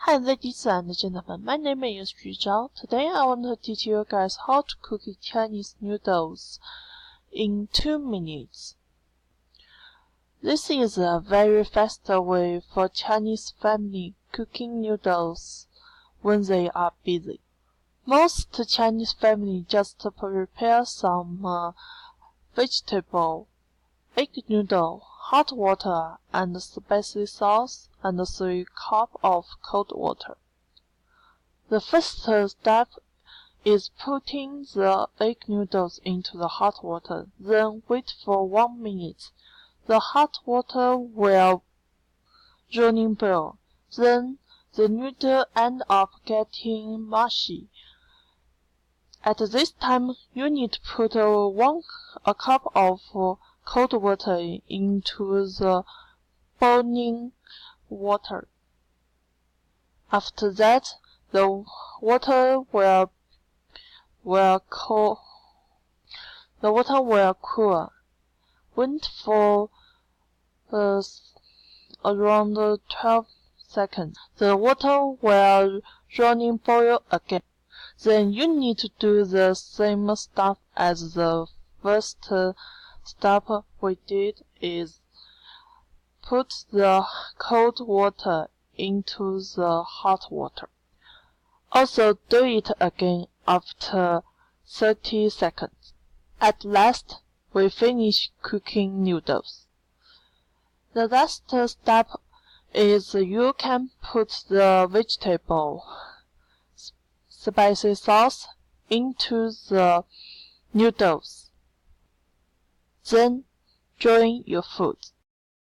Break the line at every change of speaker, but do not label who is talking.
Hi ladies and gentlemen, my name is Zhao. Today I want to teach you guys how to cook Chinese noodles in 2 minutes. This is a very fast way for Chinese family cooking noodles when they are busy. Most Chinese family just prepare some vegetable, egg noodle, hot water, and spicy sauce, and 3 cups of cold water. The first step is putting the egg noodles into the hot water, then wait for 1 minute. The hot water will running boil, then the noodle end up getting mushy. At this time, you need to put a cup of cold water into the boiling water. After that, the water will cool. Wait for around 12 seconds. The water will running boil again. Then you need to do the same stuff as the first step we did is put the cold water into the hot water. Also do it again after 30 seconds. At last, we finish cooking noodles. The last step is you can put the vegetable spicy sauce into the noodles. Then join your food.